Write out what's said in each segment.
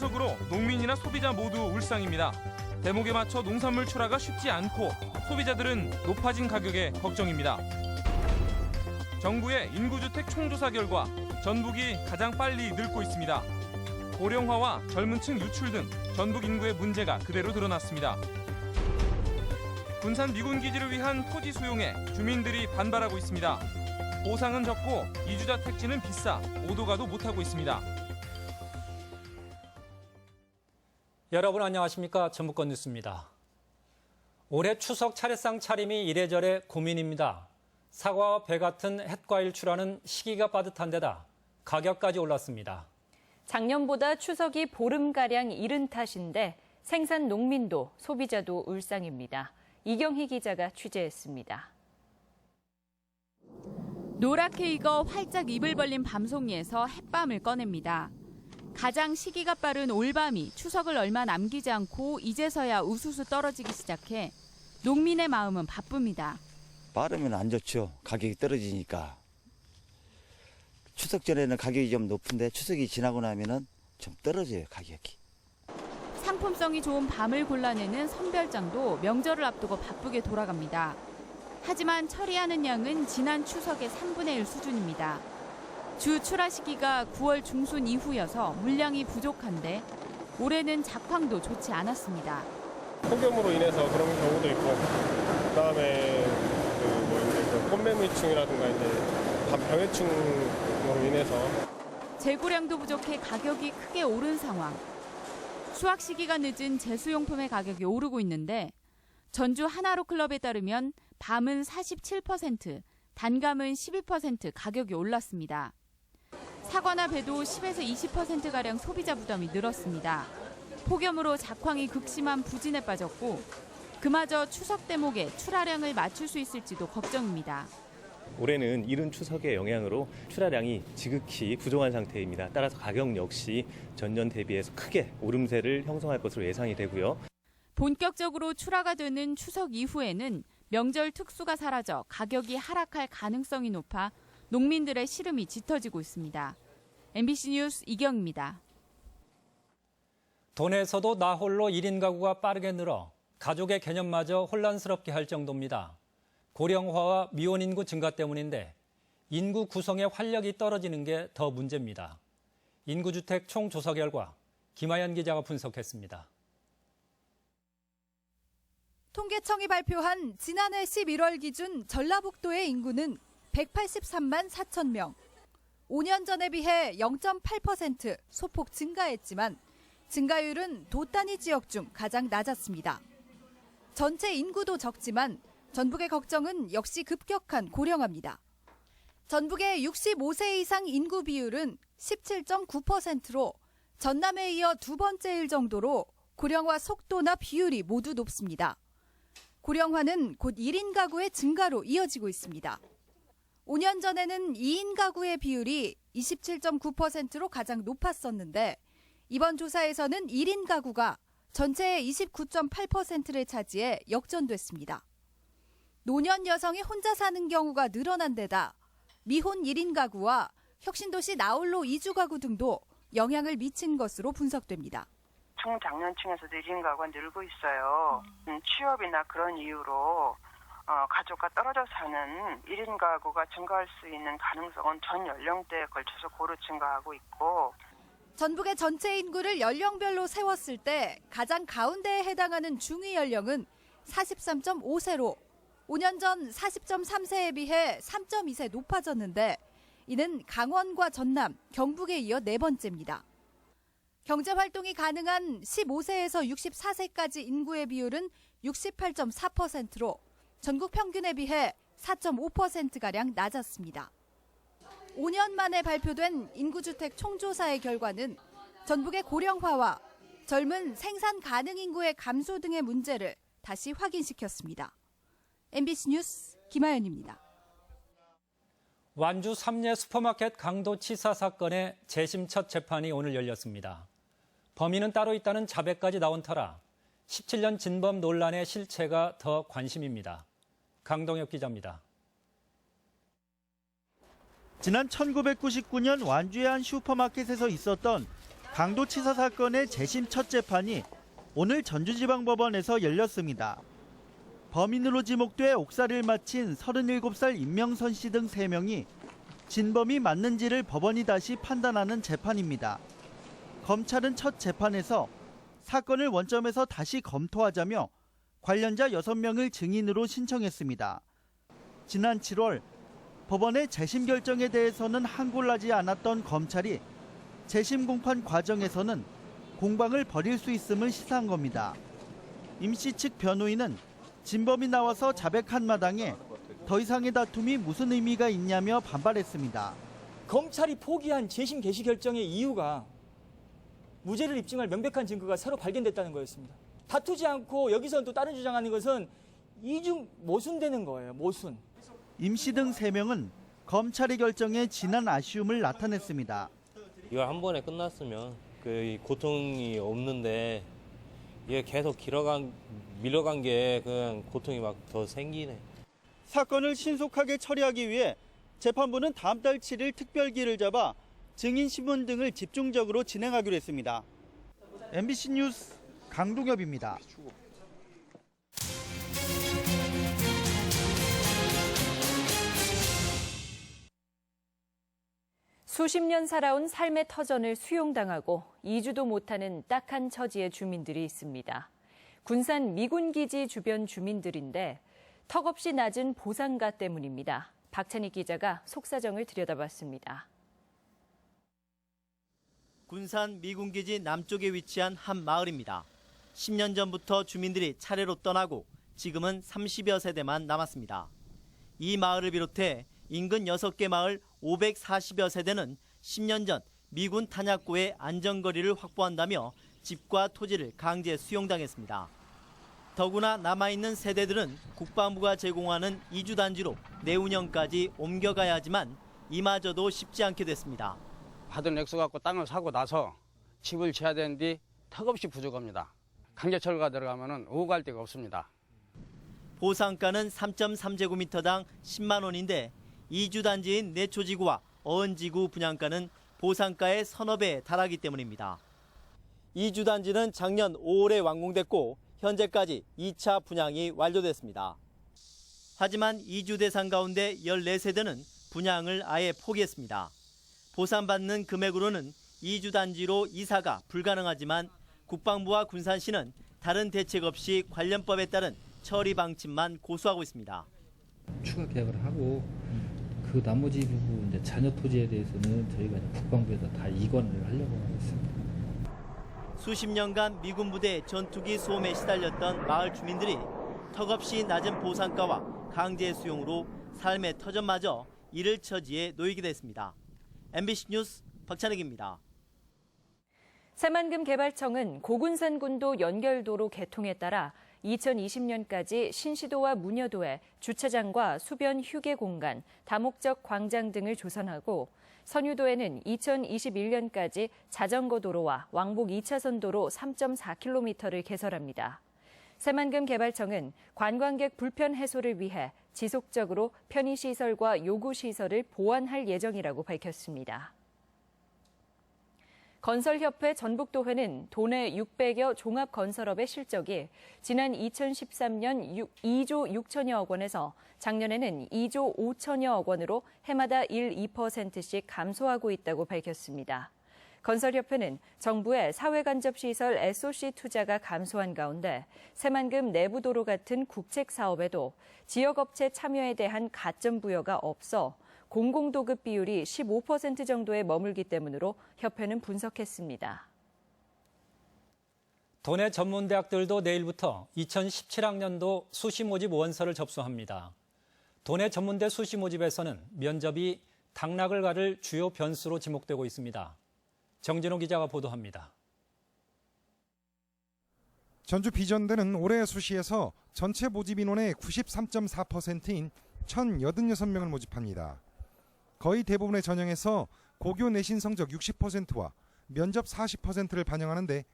추석으로 농민이나 소비자 모두 울상입니다. 대목에 맞춰 농산물 출하가 쉽지 않고 소비자들은 높아진 가격에 걱정입니다. 정부의 인구주택 총조사 결과 전북이 가장 빨리 늙고 있습니다. 고령화와 젊은 층 유출 등 전북 인구의 문제가 그대로 드러났습니다. 군산 미군 기지를 위한 토지 수용에 주민들이 반발하고 있습니다. 보상은 적고 이주자 택지는 비싸 오도 가도 못하고 있습니다. 여러분 안녕하십니까? 전북권 뉴스입니다. 올해 추석 차례상 차림이 이래저래 고민입니다. 사과와 배 같은 햇과일 출하는 시기가 빠듯한 데다 가격까지 올랐습니다. 작년보다 추석이 보름가량 이른 탓인데 생산 농민도 소비자도 울상입니다. 이경희 기자가 취재했습니다. 노랗게 익어 활짝 입을 벌린 밤송이에서 햇밤을 꺼냅니다. 가장 시기가 빠른 올밤이 추석을 얼마 남기지 않고 이제서야 우수수 떨어지기 시작해 농민의 마음은 바쁩니다. 빠르면 안 좋죠. 가격이 떨어지니까. 추석 전에는 가격이 좀 높은데 추석이 지나고 나면은 좀 떨어져요, 가격이. 상품성이 좋은 밤을 골라내는 선별장도 명절을 앞두고 바쁘게 돌아갑니다. 하지만 처리하는 양은 지난 추석의 3분의 1 수준입니다. 주 출하 시기가 9월 중순 이후여서 물량이 부족한데 올해는 작황도 좋지 않았습니다. 폭염으로 인해서 그런 경우도 있고, 그다음에 꽃매무이충이라든가 이제 병해충으로 인해서 재고량도 부족해 가격이 크게 오른 상황. 수확 시기가 늦은 제수용품의 가격이 오르고 있는데 전주 하나로클럽에 따르면 밤은 47%, 단감은 12% 가격이 올랐습니다. 사과나 배도 10에서 20%가량 소비자 부담이 늘었습니다. 폭염으로 작황이 극심한 부진에 빠졌고 그마저 추석 대목에 출하량을 맞출 수 있을지도 걱정입니다. 올해는 이른 추석의 영향으로 출하량이 지극히 부족한 상태입니다. 따라서 가격 역시 전년 대비해서 크게 오름세를 형성할 것으로 예상이 되고요. 본격적으로 출하가 되는 추석 이후에는 명절 특수가 사라져 가격이 하락할 가능성이 높아 농민들의 시름이 짙어지고 있습니다. MBC 뉴스 이경입니다. 돈에서도 나 홀로 1인 가구가 빠르게 늘어 가족의 개념마저 혼란스럽게 할 정도입니다. 고령화와 미혼 인구 증가 때문인데 인구 구성의 활력이 떨어지는 게 더 문제입니다. 인구주택 총조사 결과 김하연 기자가 분석했습니다. 통계청이 발표한 지난해 11월 기준 전라북도의 인구는 183만 4천 명. 5년 전에 비해 0.8% 소폭 증가했지만 증가율은 도 단위 지역 중 가장 낮았습니다. 전체 인구도 적지만 전북의 걱정은 역시 급격한 고령화입니다. 전북의 65세 이상 인구 비율은 17.9%로 전남에 이어 두 번째일 정도로 고령화 속도나 비율이 모두 높습니다. 고령화는 곧 1인 가구의 증가로 이어지고 있습니다. 5년 전에는 2인 가구의 비율이 27.9%로 가장 높았었는데 이번 조사에서는 1인 가구가 전체의 29.8%를 차지해 역전됐습니다. 노년 여성이 혼자 사는 경우가 늘어난 데다 미혼 1인 가구와 혁신도시 나홀로 이주 가구 등도 영향을 미친 것으로 분석됩니다. 중장년층에서도 1인 가구가 늘고 있어요. 취업이나 그런 이유로 가족과 떨어져 사는 1인 가구가 증가할 수 있는 가능성은 전 연령대에 걸쳐서 고루 증가하고 있고, 전북의 전체 인구를 연령별로 세웠을 때 가장 가운데에 해당하는 중위 연령은 43.5세로 5년 전 40.3세에 비해 3.2세 높아졌는데 이는 강원과 전남, 경북에 이어 네 번째입니다. 경제활동이 가능한 15세에서 64세까지 인구의 비율은 68.4%로 전국 평균에 비해 4.5%가량 낮았습니다. 5년 만에 발표된 인구주택 총조사의 결과는 전북의 고령화와 젊은 생산 가능 인구의 감소 등의 문제를 다시 확인시켰습니다. MBC 뉴스 김하연입니다. 완주 삼례 슈퍼마켓 강도치사 사건의 재심 첫 재판이 오늘 열렸습니다. 범인은 따로 있다는 자백까지 나온 터라 17년 진범 논란의 실체가 더 관심입니다. 강동혁 기자입니다. 지난 1999년 완주의 한 슈퍼마켓에서 있었던 강도치사 사건의 재심 첫 재판이 오늘 전주지방법원에서 열렸습니다. 범인으로 지목돼 옥살이를 마친 37살 임명선 씨 등 3명이 진범이 맞는지를 법원이 다시 판단하는 재판입니다. 검찰은 첫 재판에서 사건을 원점에서 다시 검토하자며 관련자 6명을 증인으로 신청했습니다. 지난 7월 법원의 재심 결정에 대해서는 항고하지 않았던 검찰이 재심 공판 과정에서는 공방을 벌일 수 있음을 시사한 겁니다. 임 씨 측 변호인은 진범이 나와서 자백한 마당에 더 이상의 다툼이 무슨 의미가 있냐며 반발했습니다. 검찰이 포기한 재심 개시 결정의 이유가 무죄를 입증할 명백한 증거가 새로 발견됐다는 거였습니다. 다투지 않고 여기서는 또 다른 주장하는 것은 이중 모순되는 거예요. 모순. 임 씨 등 3명은 검찰의 결정에 진한 아쉬움을 나타냈습니다. 이거 한 번에 끝났으면 그 고통이 없는데 이게 계속 밀어간 게 그냥 고통이 막 더 생기네. 사건을 신속하게 처리하기 위해 재판부는 다음 달 7일 특별기를 잡아 증인 신문 등을 집중적으로 진행하기로 했습니다. MBC 뉴스 강동엽입니다. 수십 년 살아온 삶의 터전을 수용당하고 이주도 못하는 딱한 처지의 주민들이 있습니다. 군산 미군기지 주변 주민들인데 턱없이 낮은 보상가 때문입니다. 박찬희 기자가 속사정을 들여다봤습니다. 군산 미군기지 남쪽에 위치한 한 마을입니다. 10년 전부터 주민들이 차례로 떠나고 지금은 30여 세대만 남았습니다. 이 마을을 비롯해 인근 6개 마을 540여 세대는 10년 전 미군 탄약고의 안전거리를 확보한다며 집과 토지를 강제 수용당했습니다. 더구나 남아있는 세대들은 국방부가 제공하는 이주단지로 내후년까지 옮겨가야 하지만 이마저도 쉽지 않게 됐습니다. 받은 액수 갖고 땅을 사고 나서 집을 지어야 되는데 턱없이 부족합니다. 강제철거가 들어가면 오고 갈 데가 없습니다. 보상가는 3.3제곱미터당 10만 원인데 이주단지인 내초지구와 어은지구 분양가는 보상가의 서너 배에 달하기 때문입니다. 이주단지는 작년 5월에 완공됐고 현재까지 2차 분양이 완료됐습니다. 하지만 이주 대상 가운데 14세대는 분양을 아예 포기했습니다. 보상받는 금액으로는 이주단지로 이사가 불가능하지만 국방부와 군산시는 다른 대책 없이 관련법에 따른 처리 방침만 고수하고 있습니다. 추가 계약을 하고 그 나머지 부분 이제 잔여 토지에 대해서는 저희가 국방부에서 다 이관을 하려고 하고 있습니다. 수십 년간 미군 부대 전투기 수홈에 시달렸던 마을 주민들이 턱없이 낮은 보상가와 강제 수용으로 삶의 터전마저 잃을 처지에 놓이게 됐습니다. MBC 뉴스 박찬익입니다. 새만금 개발청은 고군산군도 연결도로 개통에 따라 2020년까지 신시도와 문여도에 주차장과 수변 휴게 공간, 다목적 광장 등을 조성하고 선유도에는 2021년까지 자전거 도로와 왕복 2차선 도로 3.4km를 개설합니다. 새만금 개발청은 관광객 불편 해소를 위해 지속적으로 편의시설과 요구시설을 보완할 예정이라고 밝혔습니다. 건설협회 전북도회는 도내 600여 종합건설업의 실적이 지난 2013년 2조 6천여억 원에서 작년에는 2조 5천여억 원으로 해마다 1-2%씩 감소하고 있다고 밝혔습니다. 건설협회는 정부의 사회간접시설 SOC 투자가 감소한 가운데 새만금 내부도로 같은 국책사업에도 지역업체 참여에 대한 가점 부여가 없어 공공도급 비율이 15% 정도에 머물기 때문으로 협회는 분석했습니다. 도내 전문대학들도 내일부터 2017학년도 수시 모집 원서를 접수합니다. 도내 전문대 수시 모집에서는 면접이 당락을 가를 주요 변수로 지목되고 있습니다. 정진호 기자가 보도합니다. 전주 비전대는 올해 수시에서 전체 모집 인원의 93.4%인 1,086명을 모집합니다. 거의 대부분의 전형에서 고교 내신 성적 60%와 면접 40%를 반영하는데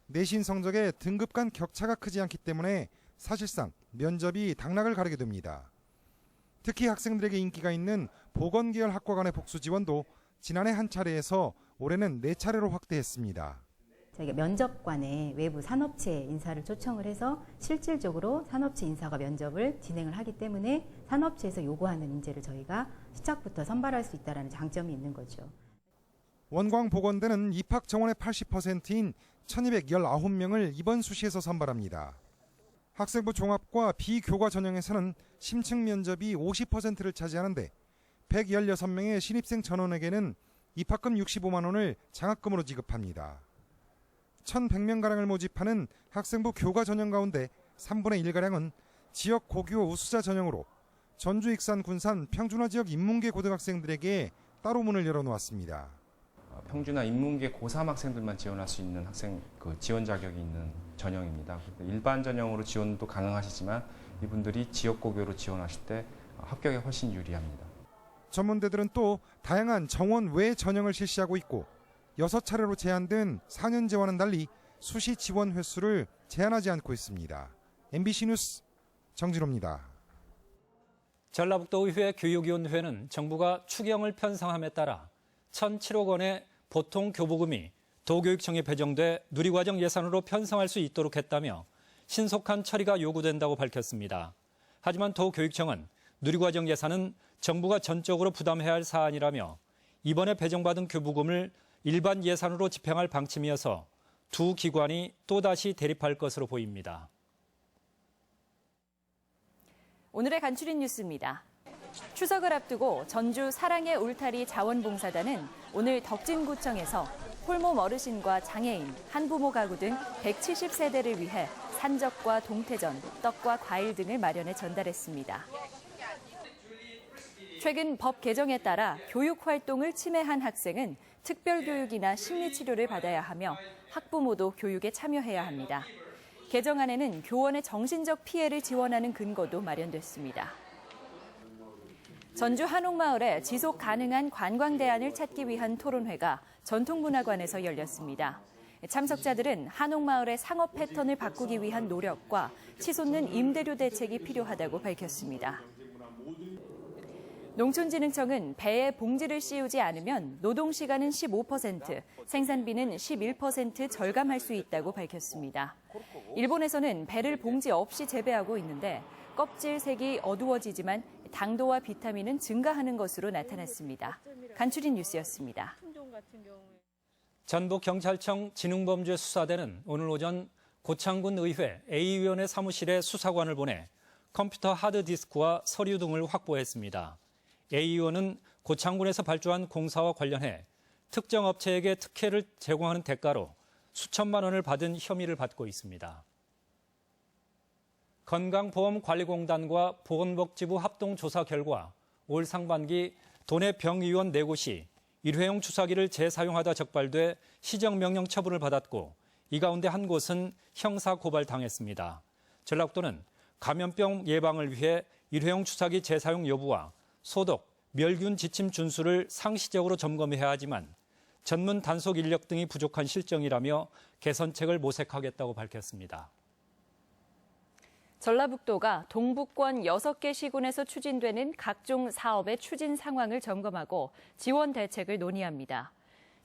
내신 성적의 등급 간 격차가 크지 않기 때문에 사실상 면접이 당락을 가르게 됩니다. 특히 학생들에게 인기가 있는 보건계열 학과 간의 복수 지원도 지난해 한 차례에서 올해는 4차례로 확대했습니다. 저희가 면접관에 외부 산업체 인사를 초청을 해서 실질적으로 산업체 인사가 면접을 진행을 하기 때문에 산업체에서 요구하는 인재를 저희가 시작부터 선발할 수 있다는 장점이 있는 거죠. 원광보건대는 입학 정원의 80%인 1219명을 이번 수시에서 선발합니다. 학생부 종합과 비교과 전형에서는 심층 면접이 50%를 차지하는데 116명의 신입생 전원에게는 입학금 65만 원을 장학금으로 지급합니다. 1,100명가량을 모집하는 학생부 교과 전형 가운데 3분의 1가량은 지역 고교 우수자 전형으로 전주, 익산, 군산, 평준화 지역 인문계 고등학생들에게 따로 문을 열어놓았습니다. 평준화 인문계 고3 학생들만 지원할 수 있는 학생 지원 자격이 있는 전형입니다. 일반 전형으로 지원도 가능하시지만 이분들이 지역 고교로 지원하실 때 합격에 훨씬 유리합니다. 전문대들은 또 다양한 정원 외 전형을 실시하고 있고 6차례로 제한된 4년제와는 달리 수시 지원 횟수를 제한하지 않고 있습니다. MBC 뉴스 정진호입니다. 전라북도의회 교육위원회는 정부가 추경을 편성함에 따라 1,007억 원의 보통 교부금이 도교육청에 배정돼 누리과정 예산으로 편성할 수 있도록 했다며 신속한 처리가 요구된다고 밝혔습니다. 하지만 도교육청은 누리과정 예산은 정부가 전적으로 부담해야 할 사안이라며 이번에 배정받은 교부금을 일반 예산으로 집행할 방침이어서 두 기관이 또다시 대립할 것으로 보입니다. 오늘의 간추린 뉴스입니다. 추석을 앞두고 전주 사랑의 울타리 자원봉사단은 오늘 덕진구청에서 홀몸 어르신과 장애인, 한부모 가구 등 170세대를 위해 산적과 동태전, 떡과 과일 등을 마련해 전달했습니다. 최근 법 개정에 따라 교육 활동을 침해한 학생은 특별교육이나 심리치료를 받아야 하며 학부모도 교육에 참여해야 합니다. 개정안에는 교원의 정신적 피해를 지원하는 근거도 마련됐습니다. 전주 한옥마을에 지속 가능한 관광 대안을 찾기 위한 토론회가 전통문화관에서 열렸습니다. 참석자들은 한옥마을의 상업 패턴을 바꾸기 위한 노력과 치솟는 임대료 대책이 필요하다고 밝혔습니다. 농촌진흥청은 배에 봉지를 씌우지 않으면 노동시간은 15%, 생산비는 11% 절감할 수 있다고 밝혔습니다. 일본에서는 배를 봉지 없이 재배하고 있는데 껍질 색이 어두워지지만 당도와 비타민은 증가하는 것으로 나타났습니다. 간추린 뉴스였습니다. 전북경찰청 지능범죄수사대는 오늘 오전 고창군 의회 A위원회 사무실에 수사관을 보내 컴퓨터 하드디스크와 서류 등을 확보했습니다. A위원은 고창군에서 발주한 공사와 관련해 특정 업체에게 특혜를 제공하는 대가로 수천만 원을 받은 혐의를 받고 있습니다. 건강보험관리공단과 보건복지부 합동조사 결과 올 상반기 도내 병의원 4곳이 일회용 주사기를 재사용하다 적발돼 시정명령 처분을 받았고 이 가운데 한 곳은 형사고발당했습니다. 전라북도는 감염병 예방을 위해 일회용 주사기 재사용 여부와 소독, 멸균 지침 준수를 상시적으로 점검해야 하지만 전문 단속 인력 등이 부족한 실정이라며 개선책을 모색하겠다고 밝혔습니다. 전라북도가 동북권 6개 시군에서 추진되는 각종 사업의 추진 상황을 점검하고 지원 대책을 논의합니다.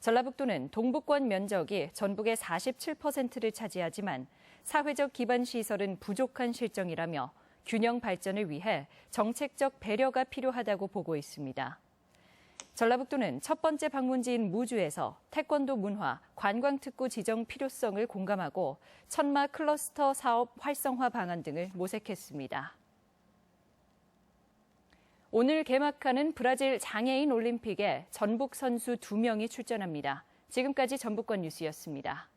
전라북도는 동북권 면적이 전북의 47%를 차지하지만 사회적 기반 시설은 부족한 실정이라며 균형 발전을 위해 정책적 배려가 필요하다고 보고 있습니다. 전라북도는 첫 번째 방문지인 무주에서 태권도 문화, 관광특구 지정 필요성을 공감하고 천마 클러스터 사업 활성화 방안 등을 모색했습니다. 오늘 개막하는 브라질 장애인 올림픽에 전북 선수 2명이 출전합니다. 지금까지 전북권 뉴스였습니다.